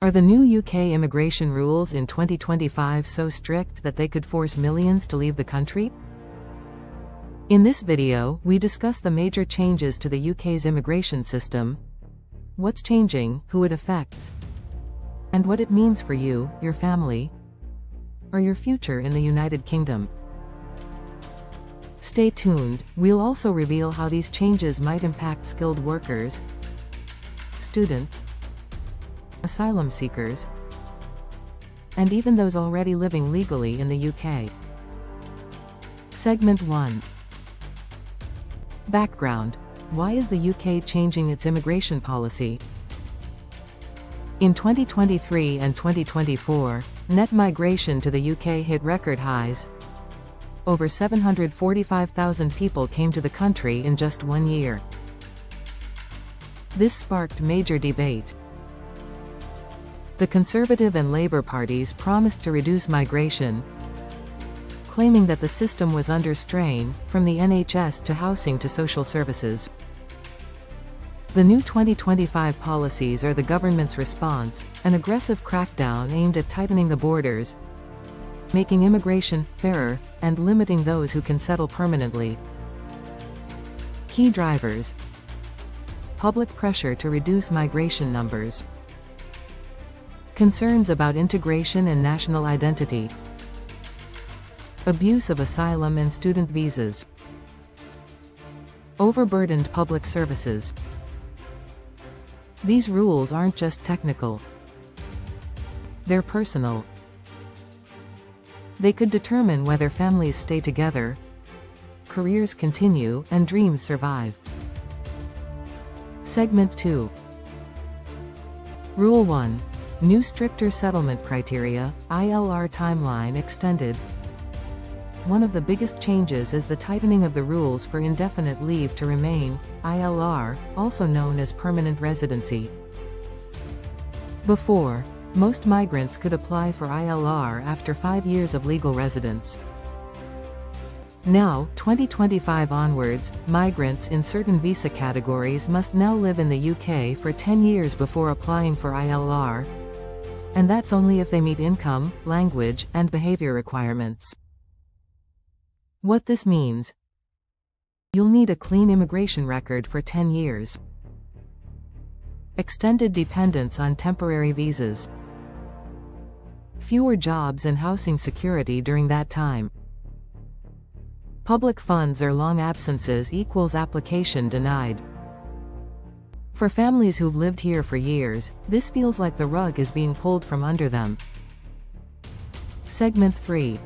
Are the new UK immigration rules in 2025 so strict that they could force millions to leave the country? In this video, we discuss the major changes to the UK's immigration system, what's changing, who it affects, and what it means for you, your family, or your future in the United Kingdom. Stay tuned, we'll also reveal how these changes might impact skilled workers, students, asylum seekers, and even those already living legally in the UK. Segment 1. Background. Why is the UK changing its immigration policy? In 2023 and 2024, net migration to the UK hit record highs. Over 745,000 people came to the country in just 1 year. This sparked major debate. The Conservative and Labour parties promised to reduce migration, claiming that the system was under strain, from the NHS to housing to social services. The new 2025 policies are the government's response, an aggressive crackdown aimed at tightening the borders, making immigration fairer, and limiting those who can settle permanently. Key drivers: public pressure to reduce migration numbers, concerns about integration and national identity, abuse of asylum and student visas, overburdened public services. These rules aren't just technical. They're personal. They could determine whether families stay together, careers continue, and dreams survive. Segment 2. Rule 1. New stricter settlement criteria, ILR timeline extended. One of the biggest changes is the tightening of the rules for indefinite leave to remain, ILR, also known as permanent residency. Before, most migrants could apply for ILR after 5 years of legal residence. Now, 2025 onwards, migrants in certain visa categories must now live in the UK for 10 years before applying for ILR, and that's only if they meet income, language, and behavior requirements. What this means: you'll need a clean immigration record for 10 years. Extended dependence on temporary visas. Fewer jobs and housing security during that time. Public funds or long absences equals application denied. For families who've lived here for years, this feels like the rug is being pulled from under them. Segment 3.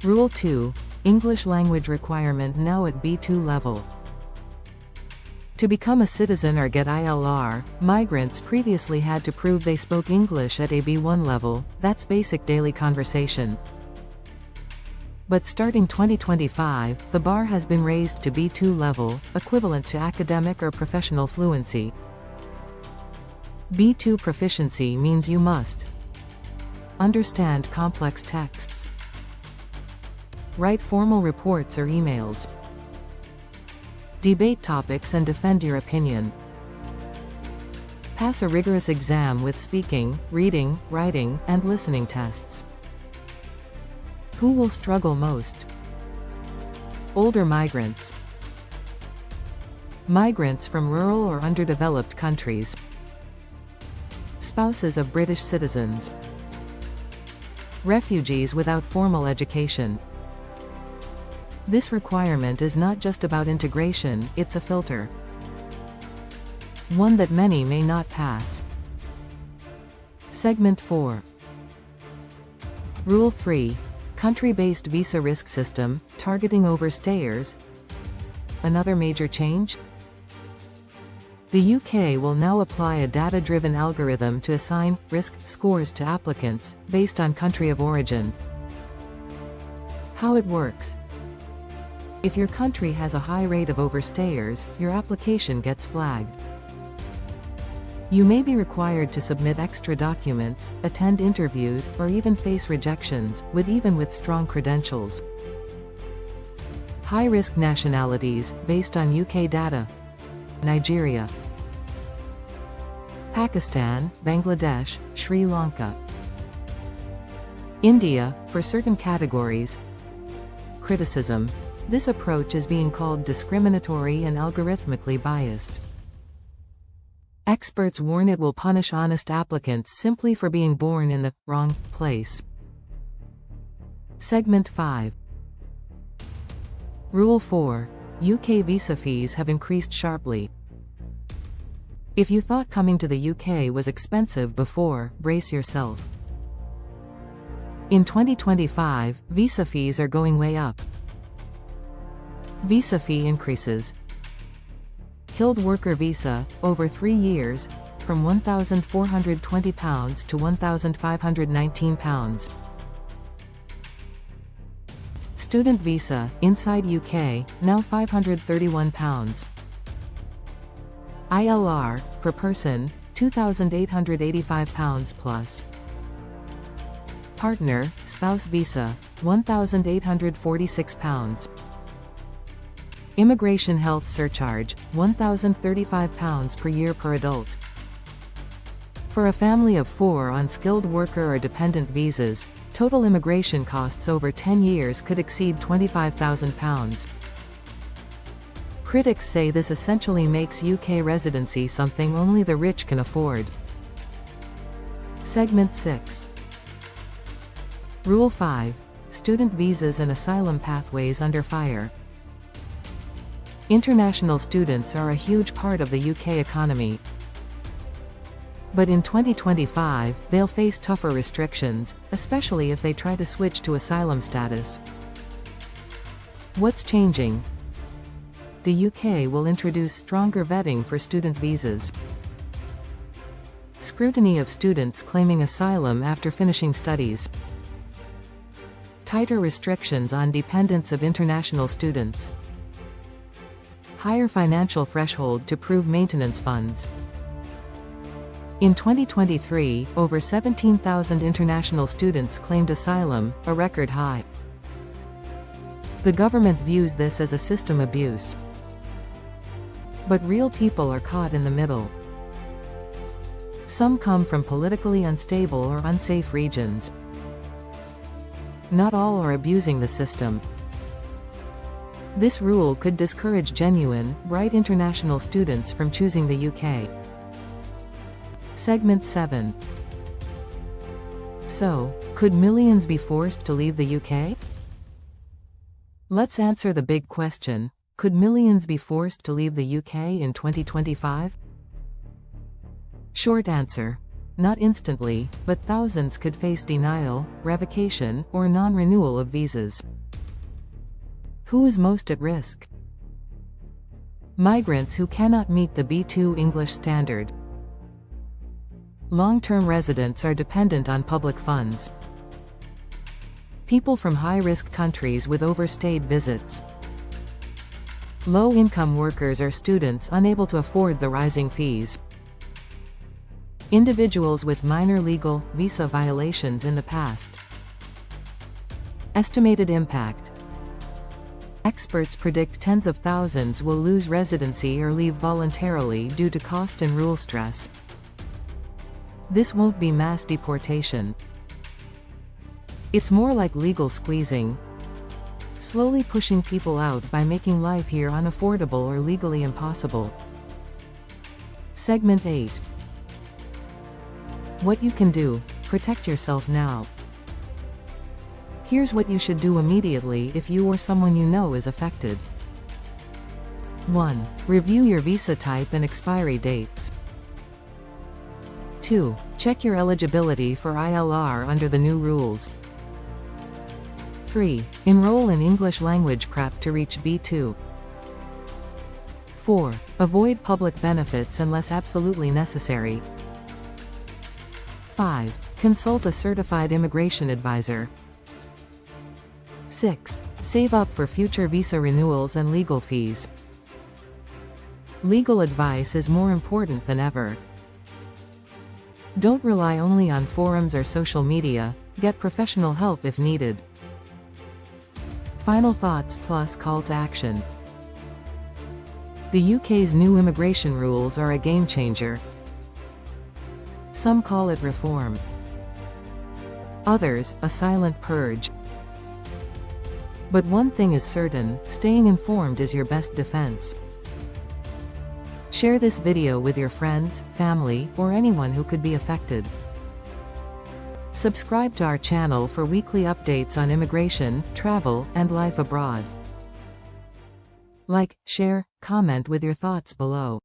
Rule 2. English language requirement now at B2 level. To become a citizen or get ILR, migrants previously had to prove they spoke English at a B1 level, that's basic daily conversation. But starting 2025, the bar has been raised to B2 level, equivalent to academic or professional fluency. B2 proficiency means you must understand complex texts, write formal reports or emails, debate topics and defend your opinion, pass a rigorous exam with speaking, reading, writing, and listening tests. Who will struggle most? Older migrants. Migrants from rural or underdeveloped countries. Spouses of British citizens. Refugees without formal education. This requirement is not just about integration, it's a filter. One that many may not pass. Segment 4. Rule 3. Country-based visa risk system, targeting overstayers. Another major change? The UK will now apply a data-driven algorithm to assign risk scores to applicants, based on country of origin. How it works: if your country has a high rate of overstayers, your application gets flagged. You may be required to submit extra documents, attend interviews, or even face rejections, even with strong credentials. High-risk nationalities, based on UK data. Nigeria. Pakistan, Bangladesh, Sri Lanka. India, for certain categories. Criticism. This approach is being called discriminatory and algorithmically biased. Experts warn it will punish honest applicants simply for being born in the wrong place. Segment 5. Rule 4. UK visa fees have increased sharply. If you thought coming to the UK was expensive before, brace yourself. In 2025, visa fees are going way up. Visa fee increases. Skilled worker visa, over 3 years, from £1,420 to £1,519. Student visa, inside UK, now £531. ILR, per person, £2,885 plus. Partner, spouse visa, £1,846. Immigration health surcharge, £1,035 per year per adult. For a family of 4 on skilled worker or dependent visas, total immigration costs over 10 years could exceed £25,000. Critics say this essentially makes UK residency something only the rich can afford. Segment 6. Rule 5. Student visas and asylum pathways under fire. International students are a huge part of the UK economy. But in 2025, they'll face tougher restrictions, especially if they try to switch to asylum status. What's changing? The UK will introduce stronger vetting for student visas. Scrutiny of students claiming asylum after finishing studies. Tighter restrictions on dependents of international students. Higher financial threshold to prove maintenance funds. In 2023, over 17,000 international students claimed asylum, a record high. The government views this as a system abuse. But real people are caught in the middle. Some come from politically unstable or unsafe regions. Not all are abusing the system. This rule could discourage genuine, bright international students from choosing the UK. Segment 7. So, could millions be forced to leave the UK? Let's answer the big question. Could millions be forced to leave the UK in 2025? Short answer. Not instantly, but thousands could face denial, revocation, or non-renewal of visas. Who is most at risk? Migrants who cannot meet the B2 English standard. Long-term residents are dependent on public funds. People from high-risk countries with overstayed visits. Low-income workers or students unable to afford the rising fees. Individuals with minor legal, visa violations in the past. Estimated impact. Experts predict tens of thousands will lose residency or leave voluntarily due to cost and rule stress. This won't be mass deportation. It's more like legal squeezing. Slowly pushing people out by making life here unaffordable or legally impossible. Segment 8. What you can do: protect yourself now. Here's what you should do immediately if you or someone you know is affected. 1. Review your visa type and expiry dates. 2. Check your eligibility for ILR under the new rules. 3. Enroll in English language prep to reach B2. 4. Avoid public benefits unless absolutely necessary. 5. Consult a certified immigration advisor. 6. Save up for future visa renewals and legal fees. Legal advice is more important than ever. Don't rely only on forums or social media, get professional help if needed. Final thoughts plus call to action. The UK's new immigration rules are a game changer. Some call it reform. Others, a silent purge. But one thing is certain, staying informed is your best defense. Share this video with your friends, family, or anyone who could be affected. Subscribe to our channel for weekly updates on immigration, travel, and life abroad. Like, share, comment with your thoughts below.